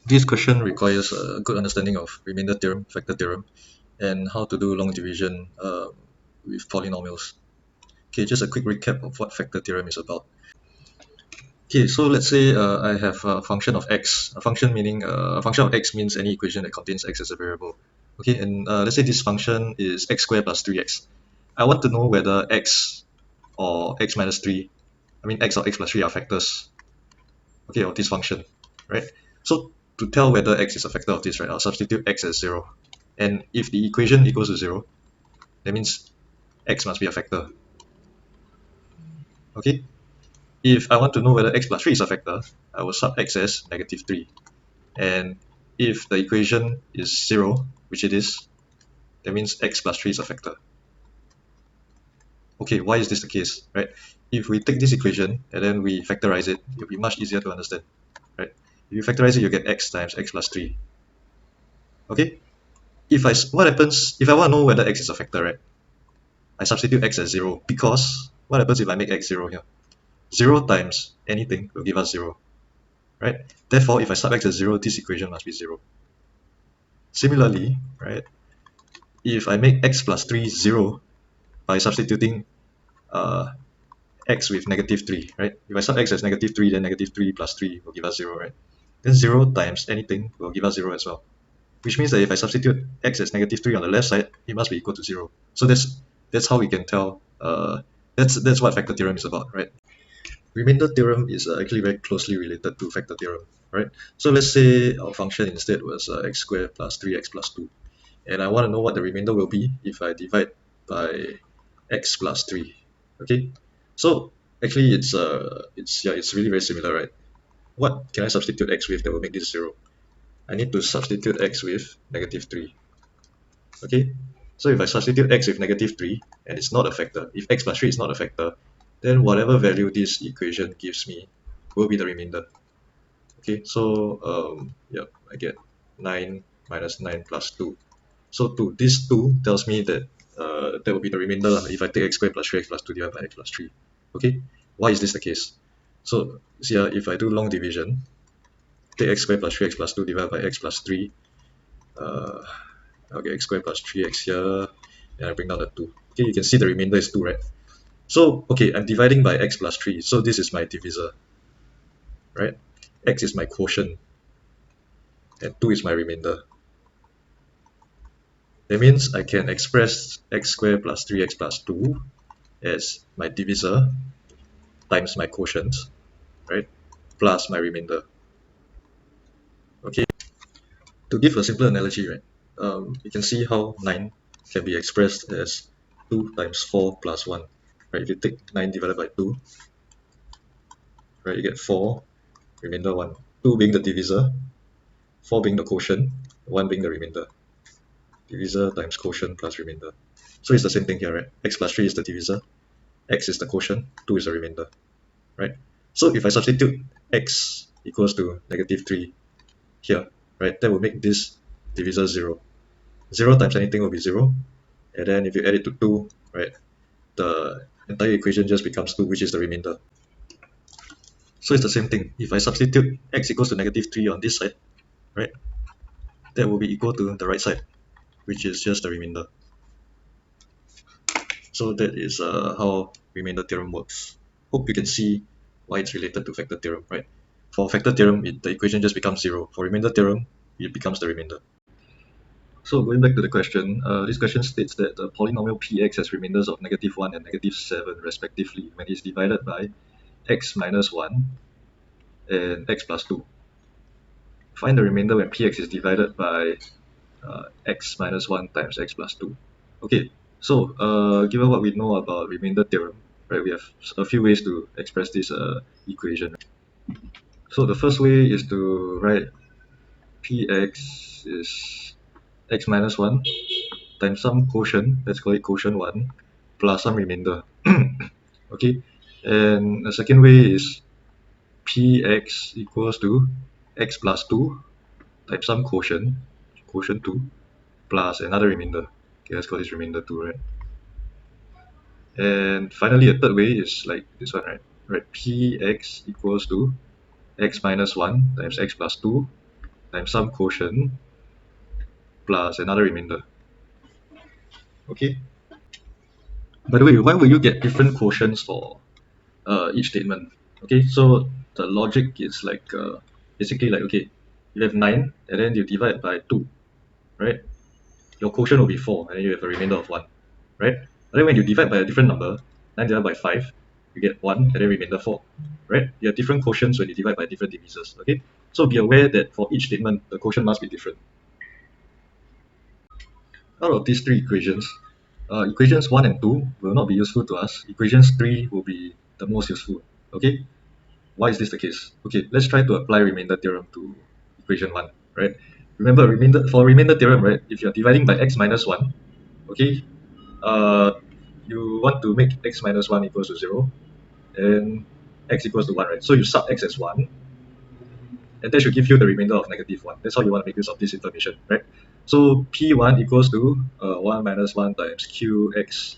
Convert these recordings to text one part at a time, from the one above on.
This question requires a good understanding of remainder theorem, factor theorem, and how to do long division with polynomials. Okay, just a quick recap of what factor theorem is about. Okay, so let's say I have a function of x. A function meaning a function of x means any equation that contains x as a variable. Okay, and let's say this function is x squared plus 3x. I want to know whether x or x minus 3, I mean x or x plus 3 are factors, okay, of this function, right? So to tell whether x is a factor of this, right, I'll substitute x as 0. And if the equation equals to 0, that means x must be a factor. Okay? If I want to know whether x plus 3 is a factor, I will sub x as negative 3. And if the equation is 0, which it is, that means x plus 3 is a factor. Okay, why is this the case, right? If we take this equation and then we factorize it, it'll be much easier to understand, right? If you factorize it, you get x times x plus 3. Okay? What happens if I want to know whether x is a factor, right? I substitute x as 0 because what happens if I make x 0 here? 0 times anything will give us 0, right? Therefore, if I sub x as 0, this equation must be 0. Similarly, right, if I make x plus 3 0 by substituting x with negative 3, right? If I sub x as negative 3, then negative 3 plus 3 will give us 0, right? Then 0 times anything will give us 0 as well. Which means that if I substitute x as negative 3 on the left side, it must be equal to 0. So that's how we can tell, that's what factor theorem is about, right? Remainder theorem is actually very closely related to factor theorem, right? So let's say our function instead was x squared plus 3x plus 2. And I want to know what the remainder will be if I divide by x plus 3. Okay, so actually it's really very similar, right? What can I substitute x with that will make this 0? I need to substitute x with negative 3. Okay, so if I substitute x with negative 3 and it's not a factor, if x plus 3 is not a factor, then whatever value this equation gives me will be the remainder. Okay, so I get 9 minus 9 plus 2. So this 2 tells me that that will be the remainder if I take x squared plus 3x plus 2 divided by x plus 3. Okay, why is this the case? So see, if I do long division, take x squared plus 3x plus 2 divided by x plus 3, I'll get x squared plus 3x here, and I bring down the 2. Okay, you can see the remainder is 2, right? So, okay, I'm dividing by x plus 3, so this is my divisor, right? X is my quotient, and 2 is my remainder. That means I can express x squared plus 3x plus 2 as my divisor times my quotient, right, plus my remainder. Okay, to give a simpler analogy, right, you can see how 9 can be expressed as 2 times 4 plus 1. Right, if you take 9 divided by 2, right, you get 4, remainder 1. 2 being the divisor, 4 being the quotient, 1 being the remainder. Divisor times quotient plus remainder. So it's the same thing here, right? X plus 3 is the divisor, x is the quotient, 2 is the remainder, right? So if I substitute x equals to negative 3 here, right, that will make this divisor 0. 0 times anything will be 0, and then if you add it to 2, right, the entire equation just becomes 2, which is the remainder. So it's the same thing. If I substitute x equals to negative 3 on this side, right, that will be equal to the right side, which is just the remainder. So that is how remainder theorem works. Hope you can see why it's related to factor theorem, right? For factor theorem, the equation just becomes 0. For remainder theorem, it becomes the remainder. So going back to the question, this question states that the polynomial px has remainders of negative 1 and negative 7 respectively when it is divided by x minus 1 and x plus 2. Find the remainder when px is divided by x minus 1 times x plus 2. Okay, so given what we know about remainder theorem, right, we have a few ways to express this equation. So the first way is to write px is x minus 1 times some quotient, let's call it quotient 1, plus some remainder. Okay, and the second way is px equals to x plus 2 times some quotient, quotient 2, plus another remainder. Okay, let's call this remainder 2, right? And finally, a third way is like this one, right? Right, px equals to x minus 1 times x plus 2 times some quotient plus another remainder. Okay. By the way, why will you get different quotients for each statement? Okay, so the logic is like basically like, okay, you have 9 and then you divide by 2, right? Your quotient will be 4 and then you have a remainder of 1, right? But then when you divide by a different number, 9 divided by 5, you get 1 and then remainder 4, right? You have different quotients when you divide by different divisors, okay? So be aware that for each statement, the quotient must be different. Out of these three equations, equations 1 and 2 will not be useful to us. Equations 3 will be the most useful, okay? Why is this the case? Okay, let's try to apply remainder theorem to equation 1, right? Remember, for remainder theorem, right, if you're dividing by x minus 1, okay, uh, you want to make x minus 1 equals to 0 and x equals to 1, right? So you sub x as 1 and that should give you the remainder of negative 1. That's how you want to make use of this information, right? So P1 equals to 1 minus 1 times Qx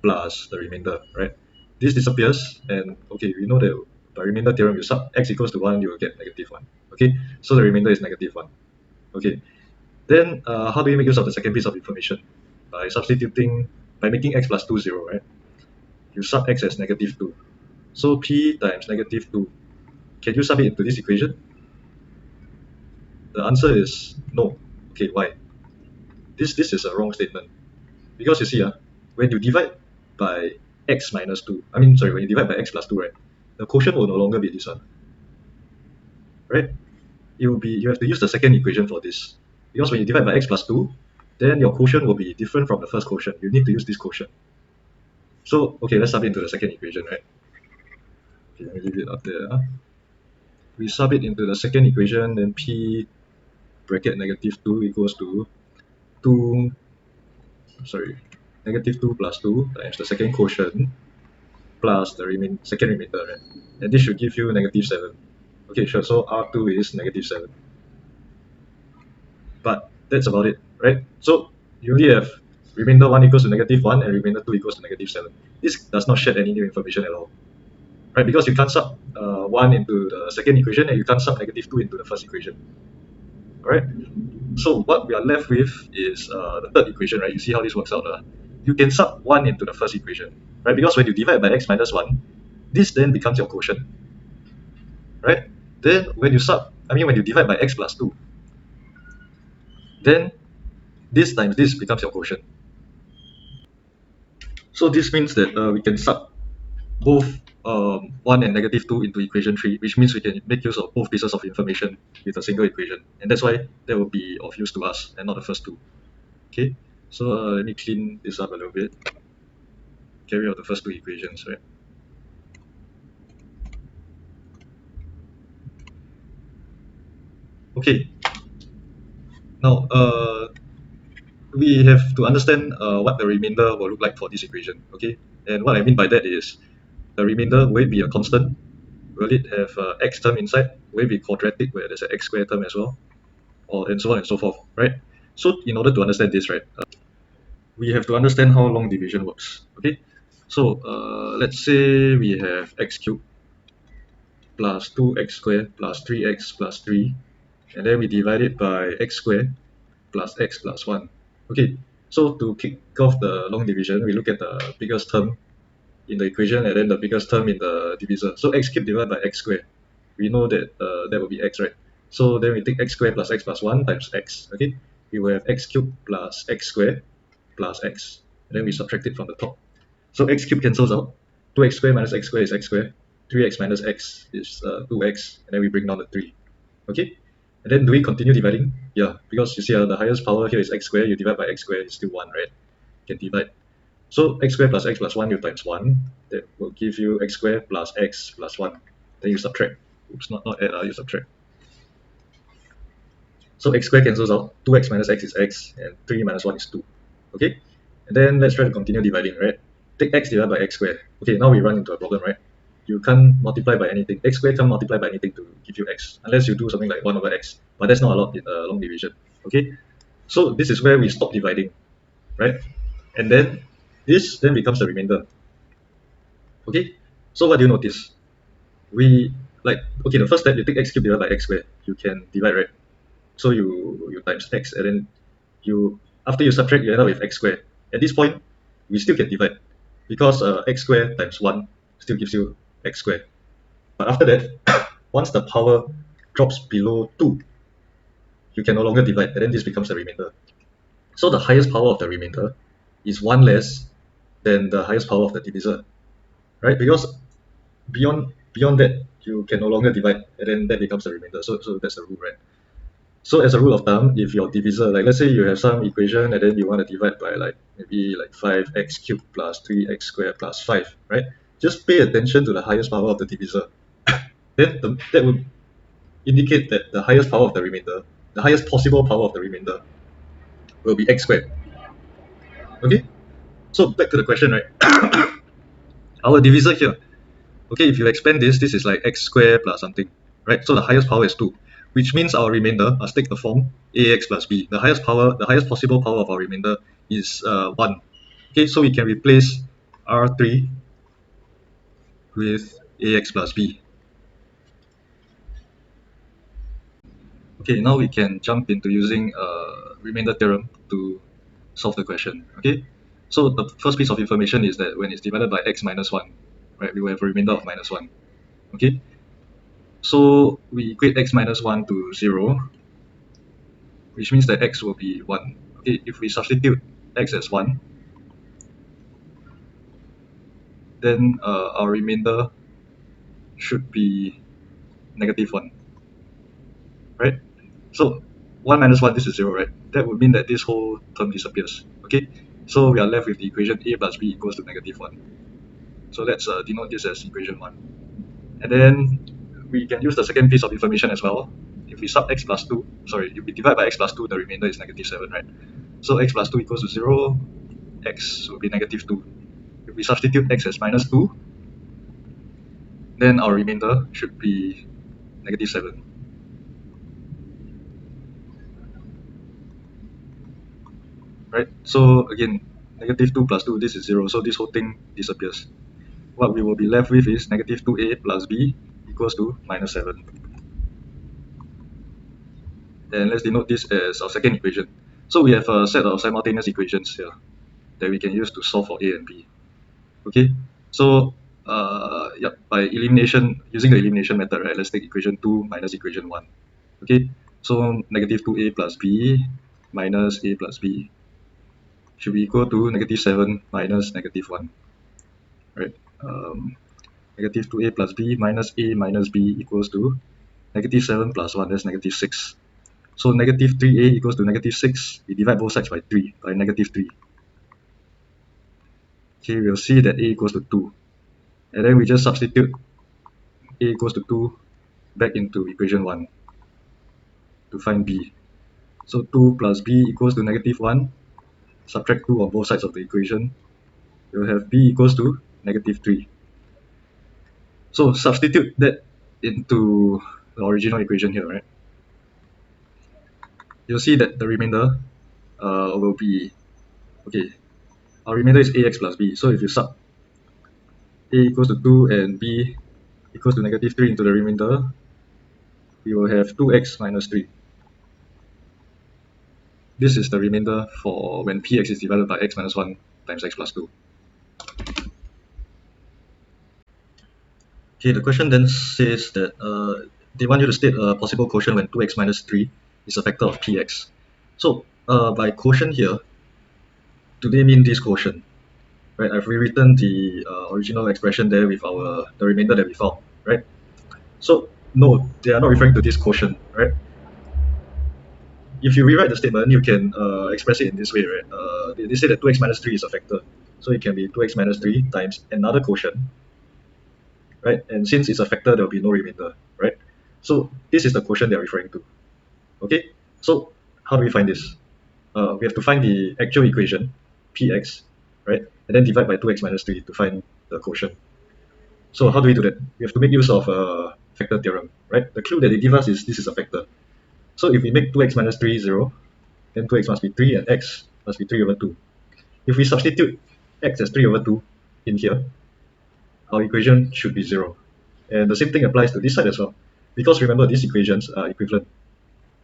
plus the remainder, right? This disappears and okay, we know that by remainder theorem, you sub x equals to 1, you will get negative 1. Okay, so the remainder is negative 1. Okay, then how do you make use of the second piece of information? By substituting, by making x plus 2 0, right? You sub x as negative 2. So p times negative 2, can you sub it into this equation? The answer is no. Okay, why? This is a wrong statement. Because you see, when you divide by x minus 2, when you divide by x plus 2, right, the quotient will no longer be this one, right? You have to use the second equation for this. Because when you divide by x plus 2, then your quotient will be different from the first quotient. You need to use this quotient. So, okay, let's sub it into the second equation, right? Okay, let me leave it up there. We sub it into the second equation, then p bracket negative 2 equals to 2, negative 2 plus 2 times the second quotient plus the second remainder, right? And this should give you negative 7. Okay, sure. So R2 is negative 7. But that's about it, right? So you only have remainder 1 equals to negative 1 and remainder 2 equals to negative 7. This does not shed any new information at all, right? Because you can't sub 1 into the second equation and you can't sub negative 2 into the first equation, right? So what we are left with is the third equation, right? You see how this works out. You can sub 1 into the first equation, right? Because when you divide by x minus 1, this then becomes your quotient, right? Then when you divide by x plus 2, then this times this becomes your quotient. So this means that we can sub both 1 and negative 2 into equation 3, which means we can make use of both pieces of information with a single equation. And that's why that will be of use to us and not the first two. Okay, so let me clean this up a little bit. Carry out the first two equations, right? Okay, now we have to understand what the remainder will look like for this equation. Okay, and what I mean by that is the remainder, will it be a constant? Will it have x term inside? Will it be quadratic where there's an x square term as well? Or and so on and so forth, right? So in order to understand this, right, we have to understand how long division works. Okay, so let's say we have x cubed plus 2x squared plus 3x plus 3, and then we divide it by x squared plus x plus 1. Okay, so to kick off the long division, we look at the biggest term in the equation and then the biggest term in the divisor. So x cubed divided by x squared, we know that that will be x, right? So then we take x squared plus x plus 1 times x. Okay, we will have x cubed plus x squared plus x, and then we subtract it from the top. So x cubed cancels out. 2x squared minus x squared is x squared. 3x minus x is 2x, and then we bring down the 3. Okay, and then do we continue dividing? Yeah, because you see the highest power here is x squared. You divide by x squared, it's still 1, right? You can divide. So x squared plus x plus 1, you times 1. That will give you x squared plus x plus 1. Then you subtract. Oops, not add, you subtract. So x squared cancels out. 2x minus x is x, and 3 minus 1 is 2. Okay? And then let's try to continue dividing, right? Take x divided by x squared. Okay, now we run into a problem, right? You can't multiply by anything. X squared can't multiply by anything to give you x, unless you do something like 1 over x. But that's not allowed in long division. Okay? So this is where we stop dividing, right? And then this then becomes the remainder. Okay? So what do you notice? We like, okay, the first step, you take x cubed divided by x squared. You can divide, right? So you times x, and then you, after you subtract, you end up with x squared. At this point, we still can divide, because x squared times 1 still gives you x squared. But after that, once the power drops below 2, you can no longer divide, and then this becomes the remainder. So the highest power of the remainder is 1 less than the highest power of the divisor, right? Because beyond that, you can no longer divide, and then that becomes the remainder. So that's the rule, right? So as a rule of thumb, if your divisor, like let's say you have some equation and then you want to divide by like maybe like 5x cubed plus 3x squared plus 5, right? Just pay attention to the highest power of the divisor. Then that would indicate that the highest power of the remainder, the highest possible power of the remainder, will be x squared. Okay? So back to the question, right? Our divisor here, okay, if you expand this, this is like x squared plus something, right? So the highest power is 2, which means our remainder must take the form ax plus b. The highest power, the highest possible power of our remainder is 1. Okay, so we can replace r3 with ax plus b. Okay, now we can jump into using remainder theorem to solve the question. Okay, so the first piece of information is that when it's divided by x minus 1, right, we will have a remainder of minus 1. Okay, so we equate x minus 1 to 0, which means that x will be 1. Okay, if we substitute x as 1, then our remainder should be negative 1, right? So 1 minus 1, this is 0, right? That would mean that this whole term disappears. Okay, so we are left with the equation a plus b equals to negative 1. So let's denote this as equation 1. And then we can use the second piece of information as well. If we sub x plus 2, sorry, if we divide by x plus 2, the remainder is negative 7, right? So x plus 2 equals to 0, x will be negative 2. If we substitute x as minus 2, then our remainder should be negative 7. Right? So again, negative 2 plus 2, this is 0, so this whole thing disappears. What we will be left with is negative 2a plus b equals to minus 7. And let's denote this as our second equation. So we have a set of simultaneous equations here that we can use to solve for a and b. Okay, so by elimination, using the elimination method, right, let's take equation 2 minus equation 1. Okay, so negative 2a plus b minus a plus b should be equal to negative 7 minus negative 1, right? Negative 2a plus b minus a minus b equals to negative 7 plus 1, that's negative 6. So negative 3a equals to negative 6. We divide both sides by 3, by negative 3. Okay, we'll see that a equals to 2. And then we just substitute a equals to 2 back into equation 1 to find b. So 2 plus b equals to negative 1. Subtract 2 on both sides of the equation. We'll have b equals to negative 3. So substitute that into the original equation here, right? You'll see that the remainder will be, okay, our remainder is ax plus b. So if you sub a equals to 2 and b equals to negative 3 into the remainder, we will have 2x minus 3. This is the remainder for when px is divided by x minus 1 times x plus 2. Okay, the question then says that they want you to state a possible quotient when 2x minus 3 is a factor of px. So by quotient here, do they mean this quotient? Right, I've rewritten the original expression there with the remainder that we found, right? So no, they are not referring to this quotient, right? If you rewrite the statement, you can express it in this way, right? They say that 2x minus 3 is a factor, so it can be 2x minus 3 times another quotient, right? And since it's a factor, there will be no remainder, right? So this is the quotient they're referring to. Okay, so how do we find this? We have to find the actual equation, px, right? And then divide by 2x minus 3 to find the quotient. So how do we do that? We have to make use of factor theorem, right? The clue that they give us is this is a factor. So if we make 2x minus 3 0, then 2x must be 3 and x must be 3 over 2. If we substitute x as 3 over 2 in here, our equation should be 0. And the same thing applies to this side as well. Because remember, these equations are equivalent,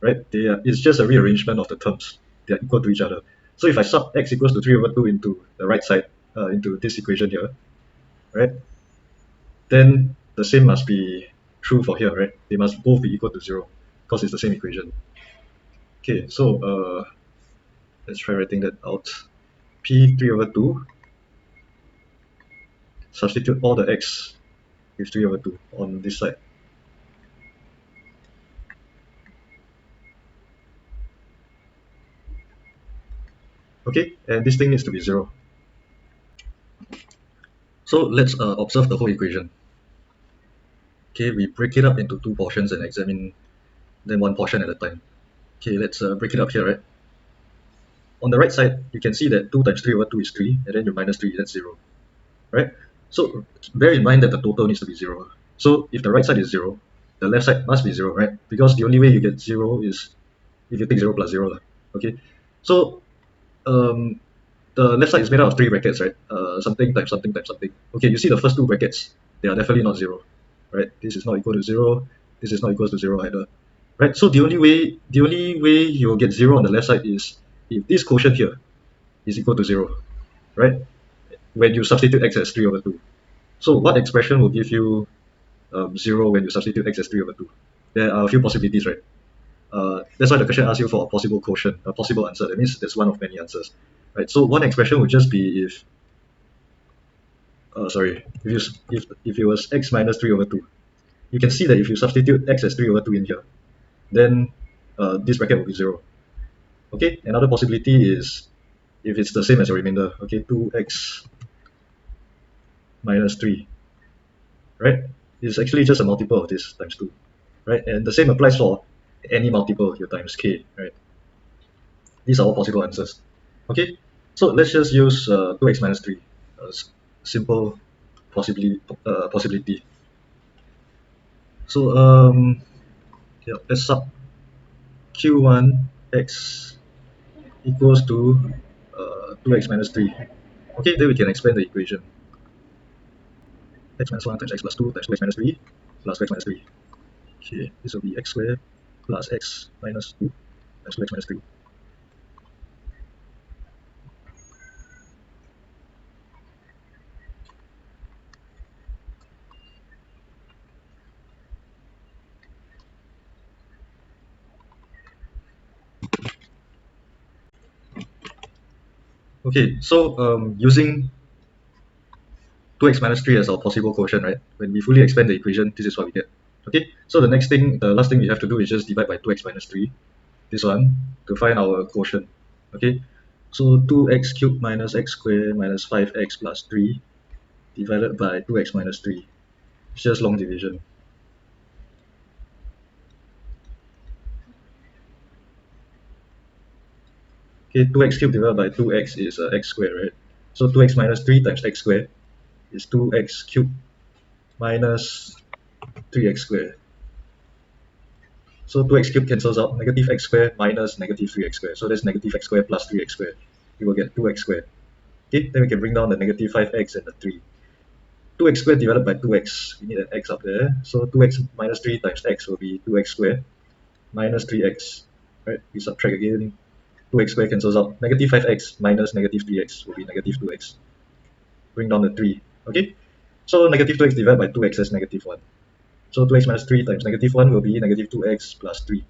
right? It's just a rearrangement of the terms. They are equal to each other. So if I sub x equals to 3 over 2 into the right side, into this equation here, right? Then the same must be true for here, right? They must both be equal to 0 because it's the same equation. Okay, so let's try writing that out. P 3 over 2, substitute all the x with 3 over 2 on this side. Okay, and this thing needs to be 0. So let's observe the whole equation. Okay, we break it up into two portions and examine them one portion at a time. Okay, let's break it up here, right? On the right side, you can see that 2 times 3 over 2 is 3, and then you minus 3, that's 0, right? So bear in mind that the total needs to be 0. So if the right side is 0, the left side must be 0, right? Because the only way you get 0 is if you take 0 plus 0. Okay, so the left side is made out of 3 brackets, right? Something times something times something. Okay, you see the first 2 brackets, they are definitely not 0, right? This is not equal to 0, this is not equal to 0 either, right? So the only way you'll get 0 on the left side is if this quotient here is equal to 0, right? When you substitute x as 3 over 2. So what expression will give you 0 when you substitute x as 3 over 2? There are a few possibilities, right? That's why the question asks you for a possible quotient, a possible answer. That means there's one of many answers, right? So one expression would just be if if it was x minus 3 over 2. You can see that if you substitute x as 3 over 2 in here, then this bracket will be 0. Okay, another possibility is if it's the same as a remainder, okay, 2x minus 3, right? It's actually just a multiple of this times 2, right? And the same applies for any multiple here times k, right? These are all possible answers. Okay, so let's just use 2x minus 3, a simple possibility. So yeah, let's sub q1 x equals to 2x minus 3. Okay, then we can expand the equation. X minus 1 times x plus 2 times 2x minus 3 plus 2x minus 3. Okay, this will be x squared plus x minus 2 times 2x minus 3. Okay, so using 2x minus 3 as our possible quotient, right? When we fully expand the equation, this is what we get. Okay, so the last thing we have to do is just divide by 2x minus 3, this one, to find our quotient. Okay, so 2x cubed minus x squared minus 5x plus 3 divided by 2x minus 3. It's just long division. Okay, 2x cubed divided by 2x is x squared, right? So 2x minus 3 times x squared is 2x cubed minus 3x squared. So 2x cubed cancels out, negative x squared minus negative 3x squared. So that's negative x squared plus 3x squared. You will get 2x squared. Okay, then we can bring down the negative 5x and the 3. 2x squared divided by 2x, we need an x up there. So 2x minus 3 times x will be 2x squared minus 3x. Right, we subtract again. 2x squared cancels out. Negative 5x minus negative 3x will be negative 2x. Bring down the 3. Okay, so negative 2x divided by 2x is negative 1. So 2x minus 3 times negative 1 will be negative 2x plus 3.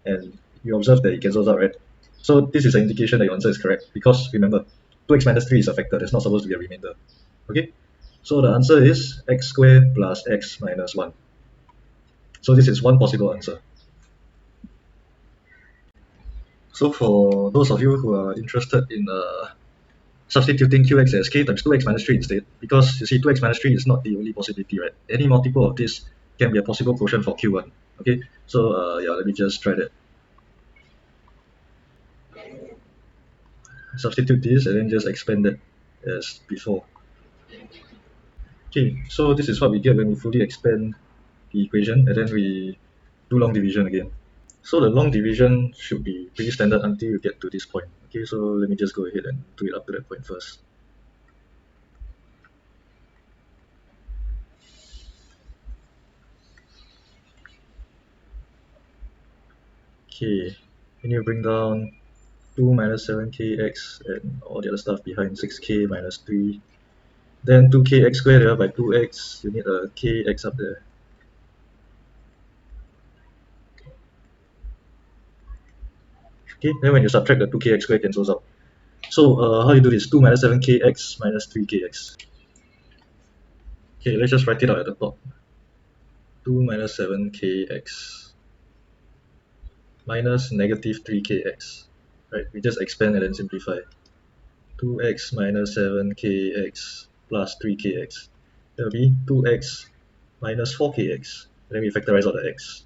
And you observe that it cancels out, right? So this is an indication that your answer is correct, because remember, 2x minus 3 is a factor, there's not supposed to be a remainder. Okay, so the answer is x squared plus x minus 1. So this is one possible answer. So for those of you who are interested in substituting qx as k times 2x minus 3 instead, because you see 2x minus 3 is not the only possibility, right? Any multiple of this can be a possible quotient for q1. Okay, so yeah, let me just try that. Substitute this and then just expand it as before. Okay, so this is what we get when we fully expand the equation and then we do long division again. So the long division should be pretty standard until you get to this point. Okay, so let me just go ahead and do it up to that point first. Okay, then you bring down 2 minus 7kx and all the other stuff behind 6k minus 3. Then 2kx squared divided by 2x, you need a kx up there. Okay, then when you subtract the 2kx squared cancels out. So how you do this? 2 minus 7kx minus 3kx. Okay, let's just write it out at the top. 2 minus 7kx minus negative 3kx. Right, we just expand and then simplify. 2x minus 7kx plus 3kx. That will be 2x minus 4kx. Then we factorize out the x.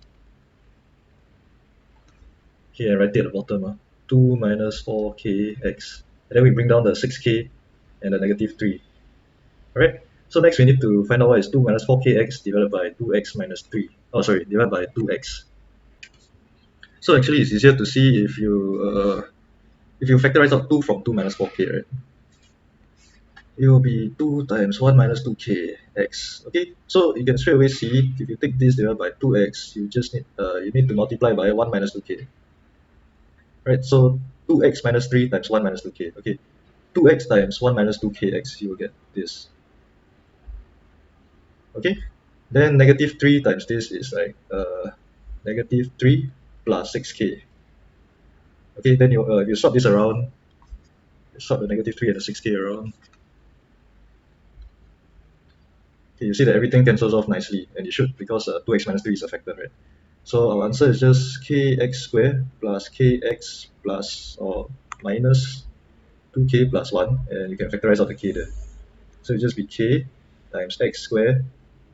Okay, and write it at the bottom. 2 minus 4kx. And then we bring down the 6k and the negative 3. Alright, so next we need to find out what is 2 minus 4kx divided by 2x minus 3. Oh, sorry, divided by 2x. So actually it's easier to see if you factorize out 2 from 2 minus 4k, right? It will be 2 times 1 minus 2k x. Okay, so you can straight away see if you take this divided by 2x, you need to multiply by 1 minus 2k. Right, so 2x minus 3 times 1 minus 2k. Okay, 2x times 1 minus 2kx, you will get this. Okay, then negative 3 times this is like negative 3 plus 6k. Okay, then you swap this around, swap the negative 3 and the 6k around. Okay, you see that everything cancels off nicely, and it should, because 2x minus 3 is a factor, right? So our answer is just kx squared plus kx plus or minus 2k plus 1, and you can factorize out the k there. So it just be k times x squared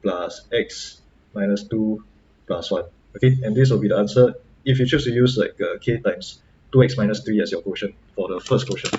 plus x minus 2 plus 1. Okay, and this will be the answer if you choose to use like k times 2x minus 3 as your quotient for the first quotient.